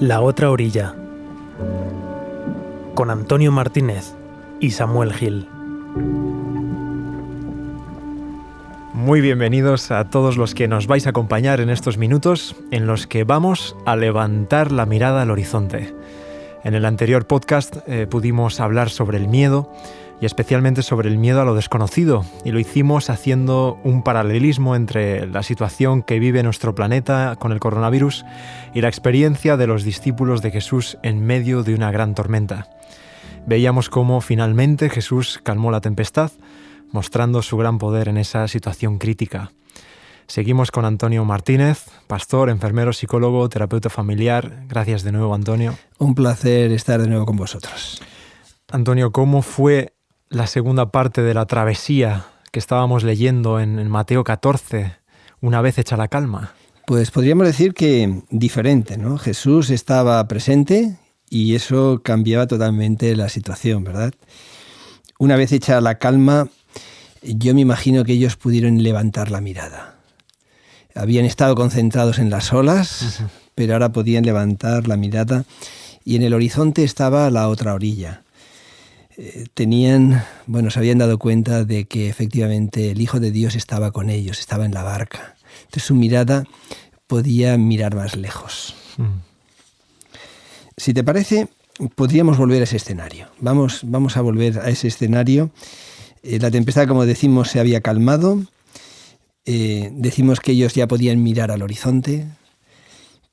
La otra orilla, con Antonio Martínez y Samuel Gil. Muy bienvenidos a todos los que nos vais a acompañar en estos minutos en los que vamos a levantar la mirada al horizonte. En el anterior podcast pudimos hablar sobre el miedo y especialmente sobre el miedo a lo desconocido, y lo hicimos haciendo un paralelismo entre la situación que vive nuestro planeta con el coronavirus y la experiencia de los discípulos de Jesús en medio de una gran tormenta. Veíamos cómo finalmente Jesús calmó la tempestad, mostrando su gran poder en esa situación crítica. Seguimos con Antonio Martínez, pastor, enfermero, psicólogo, terapeuta familiar. Gracias de nuevo, Antonio. Un placer estar de nuevo con vosotros. Antonio, ¿cómo fue la segunda parte de la travesía que estábamos leyendo en Mateo 14, una vez hecha la calma? Pues podríamos decir que diferente, ¿no? Jesús estaba presente y eso cambiaba totalmente la situación, ¿verdad? Una vez hecha la calma, yo me imagino que ellos pudieron levantar la mirada. Habían estado concentrados en las olas, pero ahora podían levantar la mirada y en el horizonte estaba la otra orilla. Se habían dado cuenta de que efectivamente el Hijo de Dios estaba con ellos, estaba en la barca. Entonces su mirada podía mirar más lejos. Si te parece, podríamos volver a ese escenario. Vamos a volver a ese escenario. La tempestad, como decimos, se había calmado. Decimos que ellos ya podían mirar al horizonte.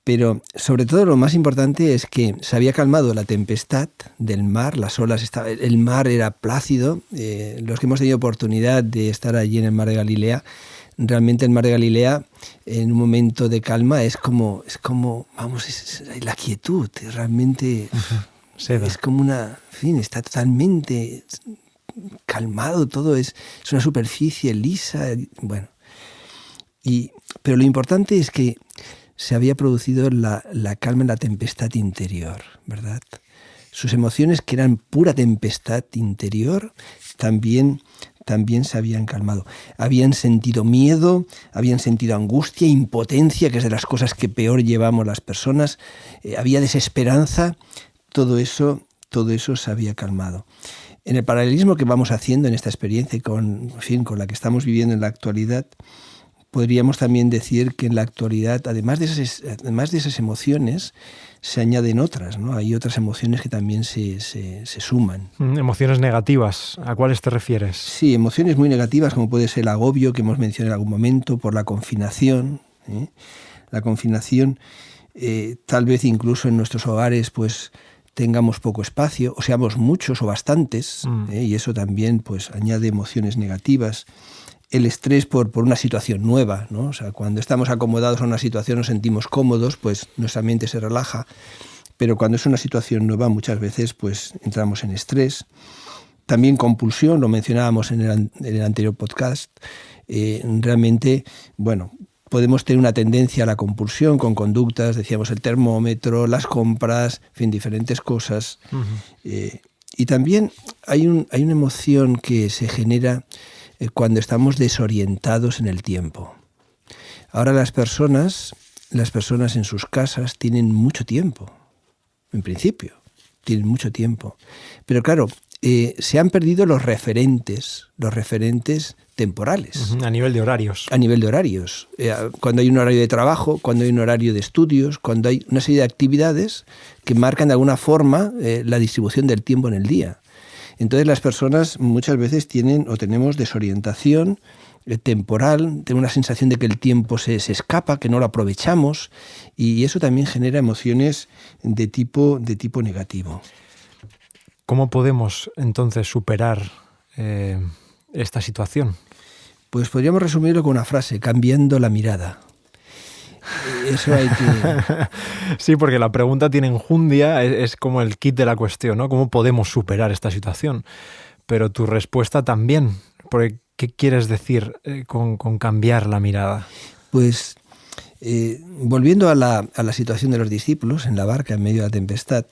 Pero sobre todo lo más importante es que se había calmado la tempestad del mar, las olas, el mar era plácido. Los que hemos tenido oportunidad de estar allí en el mar de Galilea, realmente el mar de Galilea en un momento de calma es como la quietud, realmente es como está totalmente calmado, todo es una superficie lisa, pero lo importante es que se había producido la calma en la tempestad interior, ¿verdad? Sus emociones, que eran pura tempestad interior, también se habían calmado. Habían sentido miedo, habían sentido angustia, impotencia, que es de las cosas que peor llevamos las personas. Había desesperanza, todo eso se había calmado. En el paralelismo que vamos haciendo en esta experiencia con la que estamos viviendo en la actualidad, podríamos también decir que en la actualidad, además de esas emociones, se añaden otras, ¿no? Hay otras emociones que también se suman. Emociones negativas, ¿a cuáles te refieres? Sí, emociones muy negativas, como puede ser el agobio, que hemos mencionado en algún momento, por la confinación. La confinación, tal vez incluso en nuestros hogares, pues tengamos poco espacio, o seamos muchos o bastantes, y eso también pues añade emociones negativas. El estrés por una situación nueva, ¿no? O sea, cuando estamos acomodados a una situación nos sentimos cómodos, pues nuestra mente se relaja, pero cuando es una situación nueva muchas veces pues entramos en estrés. También compulsión, lo mencionábamos en el anterior podcast. Realmente, podemos tener una tendencia a la compulsión con conductas, decíamos el termómetro, las compras, en fin, diferentes cosas. Y también hay una emoción que se genera cuando estamos desorientados en el tiempo. Ahora las personas en sus casas tienen mucho tiempo, en principio, tienen mucho tiempo. Pero claro, se han perdido los referentes temporales. A nivel de horarios. A nivel de horarios. Cuando hay un horario de trabajo, cuando hay un horario de estudios, cuando hay una serie de actividades que marcan de alguna forma la distribución del tiempo en el día. Entonces las personas muchas veces tenemos desorientación temporal, tenemos una sensación de que el tiempo se escapa, que no lo aprovechamos, y eso también genera emociones de tipo negativo. ¿Cómo podemos entonces superar esta situación? Pues podríamos resumirlo con una frase: cambiando la mirada. Eso hay que... Sí, porque la pregunta tiene enjundia, es como el kit de la cuestión, ¿no? ¿Cómo podemos superar esta situación? Pero tu respuesta también, porque ¿qué quieres decir con cambiar la mirada? Pues volviendo a la situación de los discípulos en la barca en medio de la tempestad,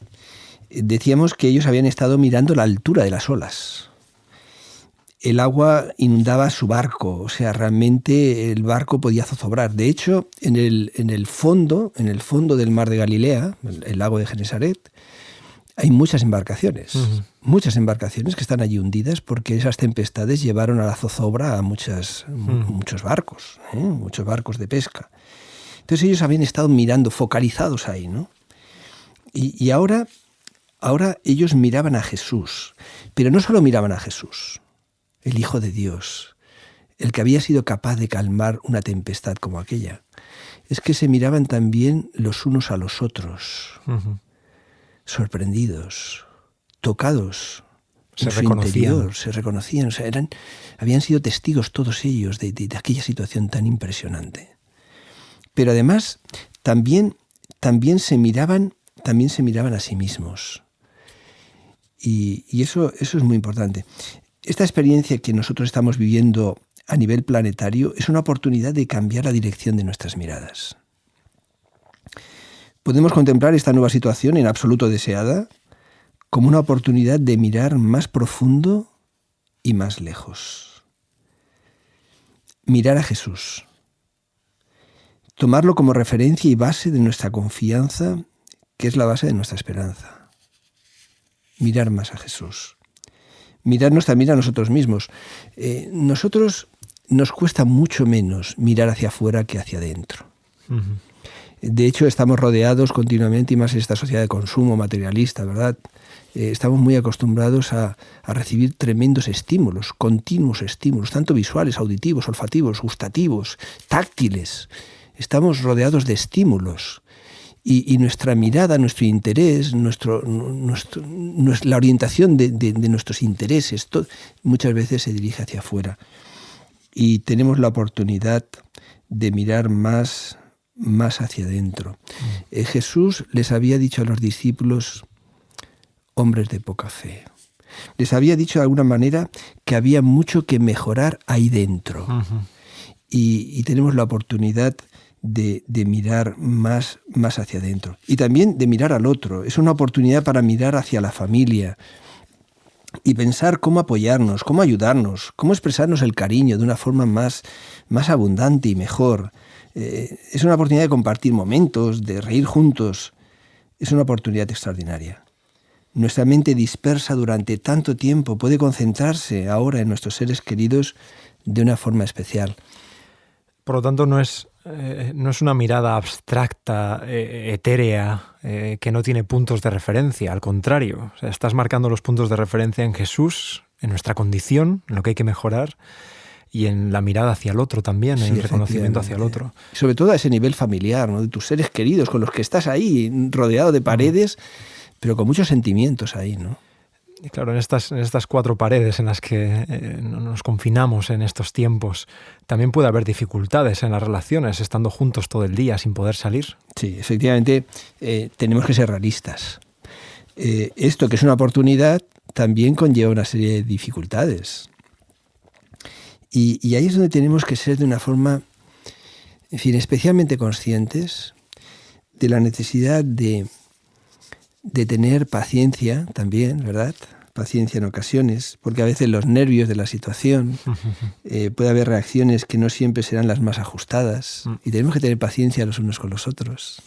decíamos que ellos habían estado mirando la altura de las olas. el agua inundaba su barco, o sea, realmente el barco podía zozobrar. De hecho, en el fondo del mar de Galilea, el lago de Genesaret, hay muchas embarcaciones que están allí hundidas porque esas tempestades llevaron a la zozobra a muchos barcos, muchos barcos de pesca. Entonces ellos habían estado mirando, focalizados ahí, ¿no? Y ahora ellos miraban a Jesús, pero no solo miraban a Jesús, el Hijo de Dios, el que había sido capaz de calmar una tempestad como aquella. Es que se miraban también los unos a los otros, sorprendidos, tocados en su interior, se reconocían, o sea, habían sido testigos todos ellos de aquella situación tan impresionante. Pero además también se miraban a sí mismos. Y eso es muy importante. Esta experiencia que nosotros estamos viviendo a nivel planetario es una oportunidad de cambiar la dirección de nuestras miradas. Podemos contemplar esta nueva situación en absoluto deseada como una oportunidad de mirar más profundo y más lejos. Mirar a Jesús. Tomarlo como referencia y base de nuestra confianza, que es la base de nuestra esperanza. Mirar más a Jesús. Mirarnos también a nosotros mismos. Nosotros nos cuesta mucho menos mirar hacia afuera que hacia adentro. De hecho, estamos rodeados continuamente, y más en esta sociedad de consumo materialista, ¿verdad? Estamos muy acostumbrados a recibir tremendos estímulos, continuos estímulos, tanto visuales, auditivos, olfativos, gustativos, táctiles. Estamos rodeados de estímulos. Y nuestra mirada, nuestro interés, la orientación de nuestros intereses, muchas veces se dirige hacia afuera. Y tenemos la oportunidad de mirar más hacia adentro. Jesús les había dicho a los discípulos, hombres de poca fe. Les había dicho de alguna manera que había mucho que mejorar ahí dentro. Y tenemos la oportunidad de mirar más hacia adentro. Y también de mirar al otro. Es una oportunidad para mirar hacia la familia y pensar cómo apoyarnos, cómo ayudarnos, cómo expresarnos el cariño de una forma más abundante y mejor. Es una oportunidad de compartir momentos, de reír juntos. Es una oportunidad extraordinaria. Nuestra mente dispersa durante tanto tiempo puede concentrarse ahora en nuestros seres queridos de una forma especial. Por lo tanto, no es una mirada abstracta, etérea, que no tiene puntos de referencia. Al contrario, o sea, estás marcando los puntos de referencia en Jesús, en nuestra condición, en lo que hay que mejorar, y en la mirada hacia el otro también, en el reconocimiento hacia el otro. Sobre todo a ese nivel familiar, ¿no? De tus seres queridos, con los que estás ahí, rodeado de paredes, pero con muchos sentimientos ahí, ¿no? Y claro, en estas cuatro paredes en las que nos confinamos en estos tiempos, también puede haber dificultades en las relaciones, estando juntos todo el día sin poder salir. Sí, efectivamente, tenemos que ser realistas. Esto, que es una oportunidad, también conlleva una serie de dificultades. Y ahí es donde tenemos que ser de una forma, en fin, especialmente conscientes de la necesidad de tener paciencia también, ¿verdad? Paciencia en ocasiones, porque a veces los nervios de la situación, puede haber reacciones que no siempre serán las más ajustadas, y tenemos que tener paciencia los unos con los otros.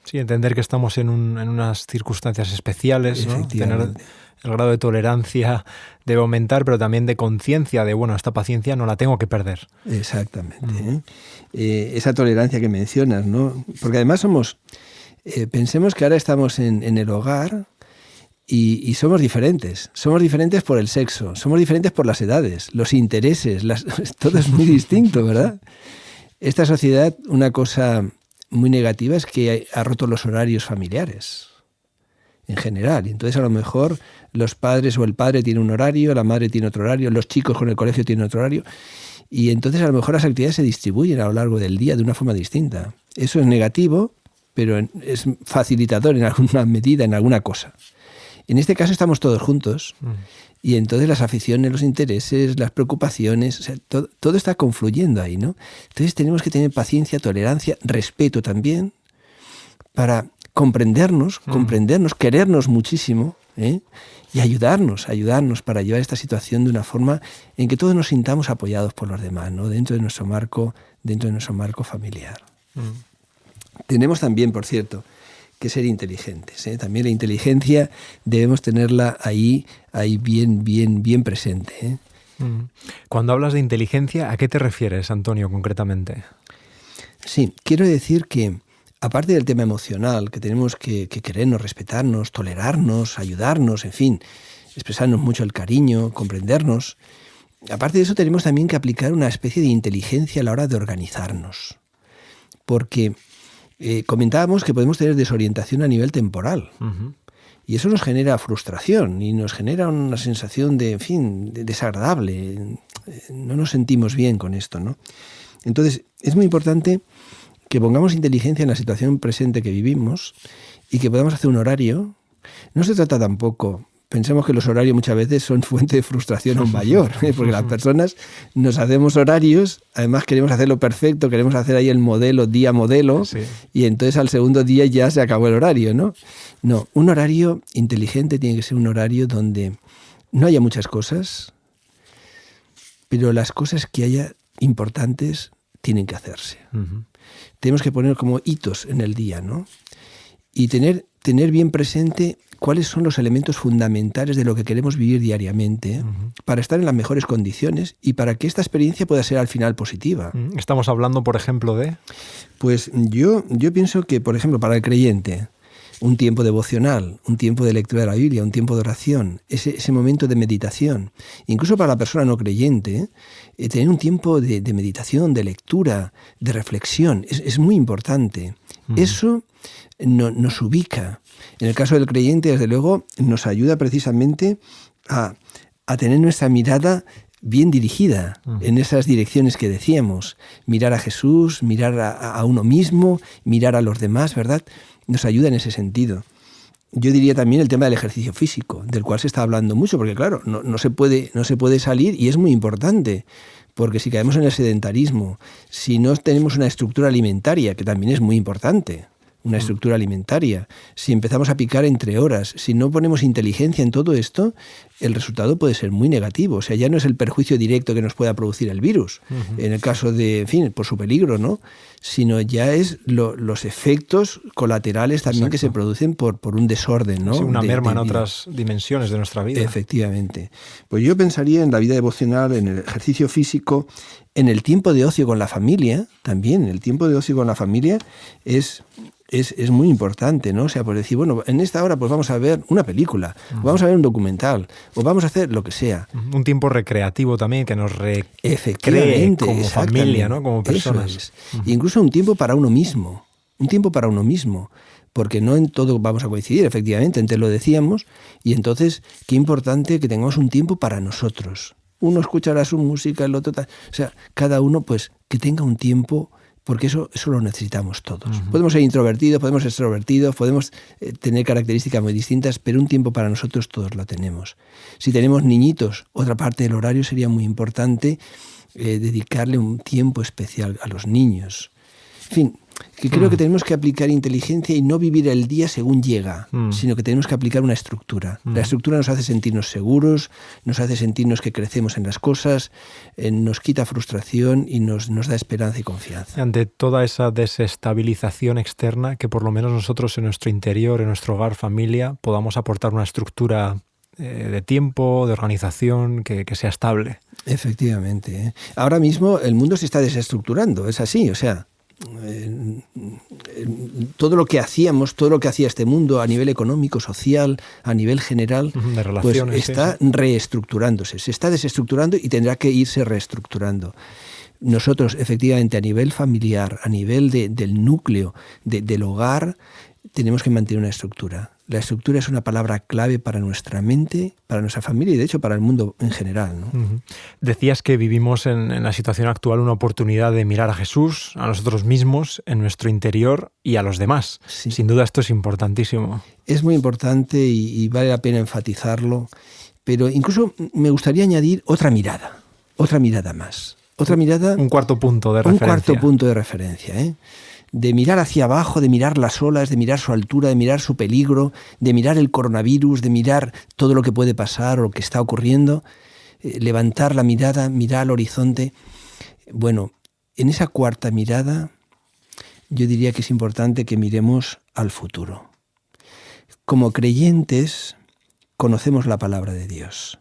Sí, entender que estamos en unas circunstancias especiales, ¿no? Tener el grado de tolerancia debe aumentar, pero también de conciencia de, bueno, esta paciencia no la tengo que perder. Exactamente. Esa tolerancia que mencionas, ¿no? Porque además pensemos que ahora estamos en el hogar y somos diferentes. Somos diferentes por el sexo, somos diferentes por las edades, los intereses, todo es muy distinto, ¿verdad? Esta sociedad, una cosa muy negativa es que ha roto los horarios familiares en general. Y entonces a lo mejor los padres o el padre tiene un horario, la madre tiene otro horario, los chicos con el colegio tienen otro horario. Y entonces a lo mejor las actividades se distribuyen a lo largo del día de una forma distinta. Eso es negativo, pero es facilitador en alguna medida, en alguna cosa. En este caso estamos todos juntos y entonces las aficiones, los intereses, las preocupaciones, o sea, todo está confluyendo ahí, ¿no? Entonces tenemos que tener paciencia, tolerancia, respeto también para comprendernos, querernos muchísimo Y ayudarnos para llevar esta situación de una forma en que todos nos sintamos apoyados por los demás, ¿no? dentro de nuestro marco familiar. Tenemos también, por cierto, que ser inteligentes. También la inteligencia debemos tenerla ahí bien presente. Cuando hablas de inteligencia, ¿a qué te refieres, Antonio, concretamente? Sí, quiero decir que aparte del tema emocional, que tenemos que querernos, respetarnos, tolerarnos, ayudarnos, en fin, expresarnos mucho el cariño, comprendernos, aparte de eso tenemos también que aplicar una especie de inteligencia a la hora de organizarnos. Porque comentábamos que podemos tener desorientación a nivel temporal. Y eso nos genera frustración y nos genera una sensación de, en fin, desagradable. No nos sentimos bien con esto, ¿no? Entonces, es muy importante que pongamos inteligencia en la situación presente que vivimos y que podamos hacer un horario. No se trata tampoco, pensemos que los horarios muchas veces son fuente de frustración aún mayor, porque las personas nos hacemos horarios, además queremos hacerlo perfecto, queremos hacer ahí el modelo, día modelo, sí. Y entonces al segundo día ya se acabó el horario, ¿no? No, un horario inteligente tiene que ser un horario donde no haya muchas cosas, pero las cosas que haya importantes tienen que hacerse. Tenemos que poner como hitos en el día, ¿no? Y tener bien presente cuáles son los elementos fundamentales de lo que queremos vivir diariamente para estar en las mejores condiciones y para que esta experiencia pueda ser al final positiva. Estamos hablando, por ejemplo, de... Pues yo pienso que, por ejemplo, para el creyente, un tiempo devocional, un tiempo de lectura de la Biblia, un tiempo de oración, ese momento de meditación. Incluso para la persona no creyente, tener un tiempo de meditación, de lectura, de reflexión, es muy importante. Eso nos ubica. En el caso del creyente, desde luego, nos ayuda precisamente a tener nuestra mirada bien dirigida en esas direcciones que decíamos. Mirar a Jesús, mirar a uno mismo, mirar a los demás, ¿verdad? Nos ayuda en ese sentido. Yo diría también el tema del ejercicio físico, del cual se está hablando mucho, porque claro, no se puede salir y es muy importante, porque si caemos en el sedentarismo, si no tenemos una estructura alimentaria, que también es muy importante, una estructura alimentaria, si empezamos a picar entre horas, si no ponemos inteligencia en todo esto, el resultado puede ser muy negativo. O sea, ya no es el perjuicio directo que nos pueda producir el virus, en el caso de, en fin, por su peligro, ¿no? Sino ya es los efectos colaterales también que se producen por un desorden, ¿no? Sí, una merma en otras dimensiones de nuestra vida. Efectivamente. Pues yo pensaría en la vida devocional, en el ejercicio físico, en el tiempo de ocio con la familia, también. El tiempo de ocio con la familia es muy importante, ¿no? O sea, por decir, bueno, en esta hora pues vamos a ver una película, o vamos a ver un documental, o vamos a hacer lo que sea. Un tiempo recreativo también que nos recree como familia, ¿no? Como personas. Incluso un tiempo para uno mismo, porque no en todo vamos a coincidir, efectivamente, antes lo decíamos, y entonces qué importante que tengamos un tiempo para nosotros. Uno escuchará su música, el otro tal. O sea, cada uno pues que tenga un tiempo, porque eso lo necesitamos todos. Podemos ser introvertidos, podemos ser extrovertidos, podemos tener características muy distintas, pero un tiempo para nosotros todos lo tenemos. Si tenemos niñitos, otra parte del horario sería muy importante dedicarle un tiempo especial a los niños. En fin, que creo que tenemos que aplicar inteligencia y no vivir el día según llega, sino que tenemos que aplicar una estructura. La estructura nos hace sentirnos seguros, nos hace sentirnos que crecemos en las cosas, nos quita frustración y nos da esperanza y confianza. Ante toda esa desestabilización externa, que por lo menos nosotros en nuestro interior, en nuestro hogar, familia, podamos aportar una estructura de tiempo, de organización, que sea estable. Efectivamente. Ahora mismo el mundo se está desestructurando, es así, o sea, todo lo que hacíamos, todo lo que hacía este mundo a nivel económico, social, a nivel general, pues está reestructurándose, se está desestructurando y tendrá que irse reestructurando. Nosotros, efectivamente, a nivel familiar, a nivel del núcleo, del hogar, tenemos que mantener una estructura. La estructura es una palabra clave para nuestra mente, para nuestra familia y, de hecho, para el mundo en general, ¿no? Decías que vivimos en la situación actual una oportunidad de mirar a Jesús, a nosotros mismos, en nuestro interior y a los demás. Sí. Sin duda esto es importantísimo. Es muy importante y vale la pena enfatizarlo, pero incluso me gustaría añadir otra mirada más. Otra mirada... Un cuarto punto de referencia. Un cuarto punto de referencia, ¿eh? De mirar hacia abajo, de mirar las olas, de mirar su altura, de mirar su peligro, de mirar el coronavirus, de mirar todo lo que puede pasar o lo que está ocurriendo, levantar la mirada, mirar al horizonte. Bueno, en esa cuarta mirada yo diría que es importante que miremos al futuro. Como creyentes conocemos la palabra de Dios.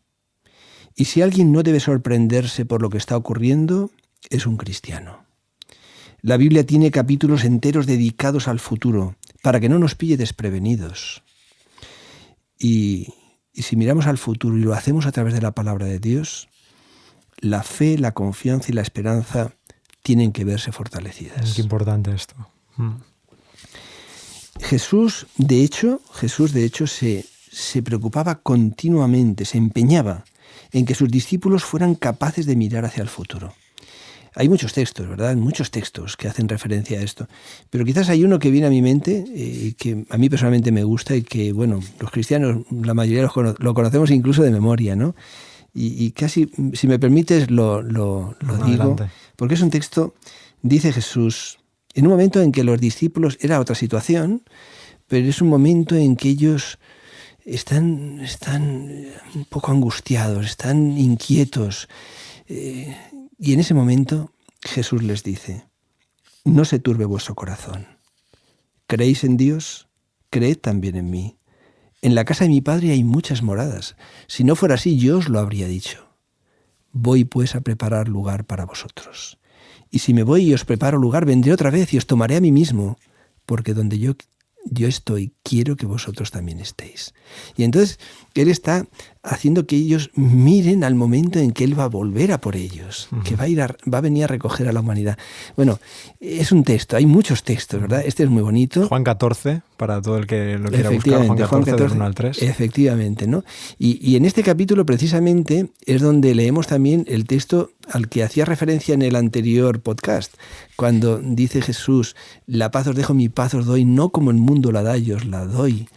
Y si alguien no debe sorprenderse por lo que está ocurriendo, es un cristiano. La Biblia tiene capítulos enteros dedicados al futuro, para que no nos pille desprevenidos. Y si miramos al futuro y lo hacemos a través de la palabra de Dios, la fe, la confianza y la esperanza tienen que verse fortalecidas. Qué importante esto. Jesús, de hecho, se preocupaba continuamente, se empeñaba en que sus discípulos fueran capaces de mirar hacia el futuro. Hay muchos textos, ¿verdad? Muchos textos que hacen referencia a esto. Pero quizás hay uno que viene a mi mente, que a mí personalmente me gusta y que, bueno, los cristianos, la mayoría lo conocemos incluso de memoria, ¿no? Y casi, si me permites, lo digo, adelante. porque es un texto, dice Jesús, en un momento en que los discípulos, era otra situación, pero es un momento en que ellos están un poco angustiados, están inquietos. Y en ese momento Jesús les dice, no se turbe vuestro corazón. ¿Creéis en Dios? Creed también en mí. En la casa de mi Padre hay muchas moradas. Si no fuera así, yo os lo habría dicho. Voy pues a preparar lugar para vosotros. Y si me voy y os preparo lugar, vendré otra vez y os tomaré a mí mismo, porque donde yo estoy, quiero que vosotros también estéis. Y entonces Él está haciendo que ellos miren al momento en que Él va a volver a por ellos, que va a venir a recoger a la humanidad. Bueno, es un texto, hay muchos textos, ¿verdad? Este es muy bonito. Juan 14, para todo el que lo quiera buscar, Juan 14, del 1 al 3. Efectivamente, ¿no? Y en este capítulo precisamente es donde leemos también el texto al que hacía referencia en el anterior podcast, cuando dice Jesús, la paz os dejo, mi paz os doy, no como el mundo la da, yo os la doy.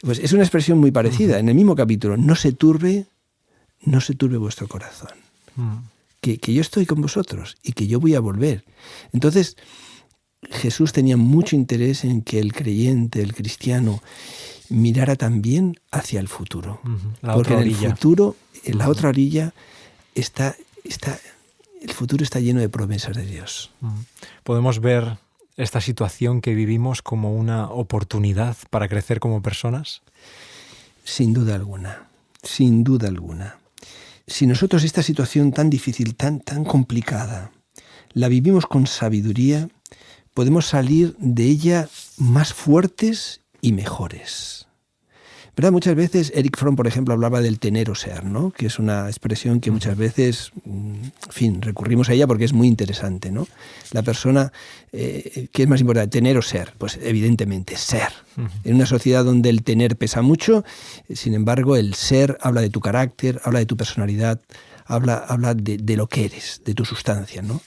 Pues es una expresión muy parecida, en el mismo capítulo, no se turbe vuestro corazón, que yo estoy con vosotros y que yo voy a volver. Entonces, Jesús tenía mucho interés en que el creyente, el cristiano, mirara también hacia el futuro. Porque en el futuro, en la otra orilla, el futuro está lleno de promesas de Dios. Podemos ver esta situación que vivimos como una oportunidad para crecer como personas. Sin duda alguna, sin duda alguna. Si nosotros esta situación tan difícil, tan complicada, la vivimos con sabiduría, podemos salir de ella más fuertes y mejores. ¿Verdad? Muchas veces Erich Fromm, por ejemplo, hablaba del tener o ser, ¿no? Que es una expresión que muchas veces, en fin, recurrimos a ella porque es muy interesante, ¿no? La persona, ¿qué es más importante, tener o ser? Pues evidentemente ser. En una sociedad donde el tener pesa mucho, sin embargo, el ser habla de tu carácter, habla de tu personalidad, habla de lo que eres, de tu sustancia, ¿no?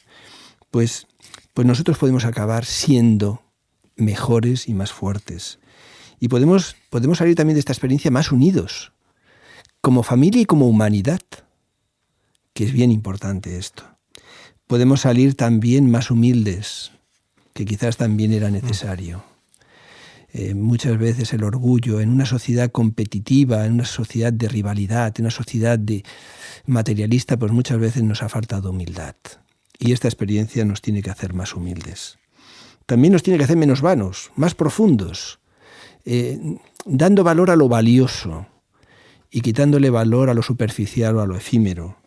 Pues nosotros podemos acabar siendo mejores y más fuertes. Y podemos salir también de esta experiencia más unidos, como familia y como humanidad, que es bien importante esto. Podemos salir también más humildes, que quizás también era necesario. Muchas veces el orgullo en una sociedad competitiva, en una sociedad de rivalidad, en una sociedad materialista, pues muchas veces nos ha faltado humildad. Y esta experiencia nos tiene que hacer más humildes. También nos tiene que hacer menos vanos, más profundos, dando valor a lo valioso y quitándole valor a lo superficial o a lo efímero.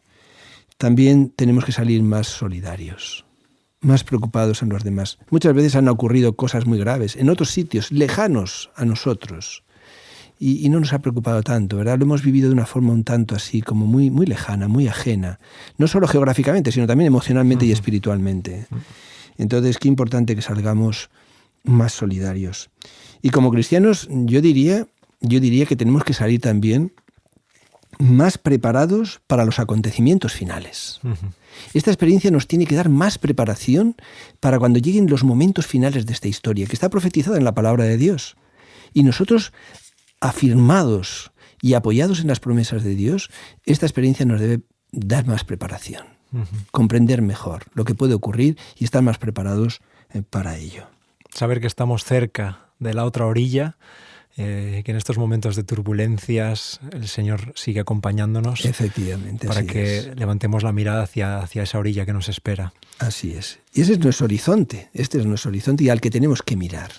También tenemos que salir más solidarios, más preocupados en los demás. Muchas veces han ocurrido cosas muy graves en otros sitios lejanos a nosotros y no nos ha preocupado tanto, ¿verdad? Lo hemos vivido de una forma un tanto así, como muy, muy lejana, muy ajena, no solo geográficamente, sino también emocionalmente y espiritualmente. Entonces, qué importante que salgamos más solidarios. Y como cristianos, yo diría que tenemos que salir también más preparados para los acontecimientos finales. Esta experiencia nos tiene que dar más preparación para cuando lleguen los momentos finales de esta historia, que está profetizada en la palabra de Dios. Y nosotros, afirmados y apoyados en las promesas de Dios, esta experiencia nos debe dar más preparación. comprender mejor lo que puede ocurrir y estar más preparados para ello. Saber que estamos cerca de la otra orilla, que en estos momentos de turbulencias el Señor sigue acompañándonos. Efectivamente, para así que es. levantemos la mirada hacia esa orilla que nos espera. Así es. Y ese es nuestro horizonte, este es nuestro horizonte y al que tenemos que mirar.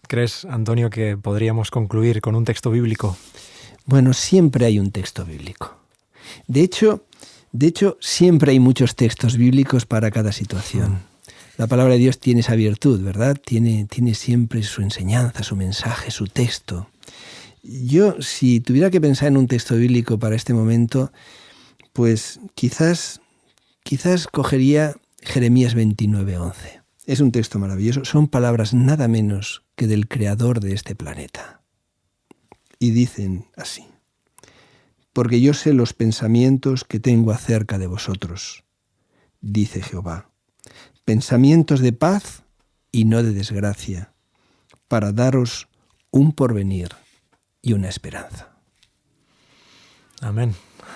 ¿Crees, Antonio, que podríamos concluir con un texto bíblico? Bueno, siempre hay un texto bíblico. De hecho, siempre hay muchos textos bíblicos para cada situación. La palabra de Dios tiene esa virtud, ¿verdad? Tiene siempre su enseñanza, su mensaje, su texto. Yo, si tuviera que pensar en un texto bíblico para este momento, pues quizás cogería Jeremías 29:11. Es un texto maravilloso. Son palabras nada menos que del Creador de este planeta. Y dicen así: porque yo sé los pensamientos que tengo acerca de vosotros, dice Jehová, pensamientos de paz y no de desgracia, para daros un porvenir y una esperanza. Amén.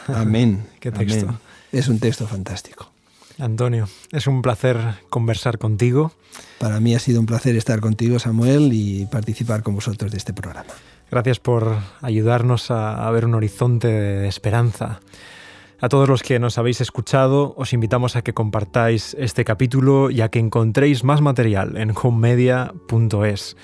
Amén. Qué texto. Amén. Es un texto fantástico. Antonio, es un placer conversar contigo. Para mí ha sido un placer estar contigo, Samuel, y participar con vosotros de este programa. Gracias por ayudarnos a ver un horizonte de esperanza. A todos los que nos habéis escuchado, os invitamos a que compartáis este capítulo y a que encontréis más material en homemedia.es.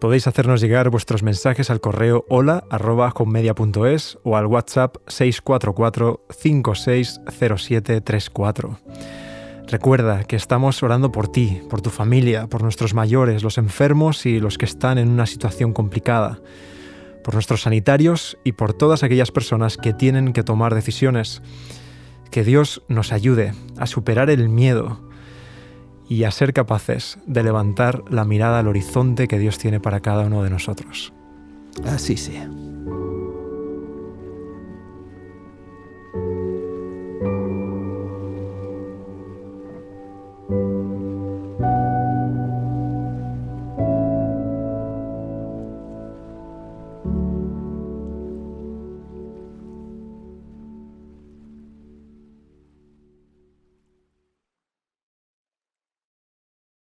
Podéis hacernos llegar vuestros mensajes al correo hola@homemedia.es o al WhatsApp 644 560734. Recuerda que estamos orando por ti, por tu familia, por nuestros mayores, los enfermos y los que están en una situación complicada, por nuestros sanitarios y por todas aquellas personas que tienen que tomar decisiones. Que Dios nos ayude a superar el miedo y a ser capaces de levantar la mirada al horizonte que Dios tiene para cada uno de nosotros. Así sea.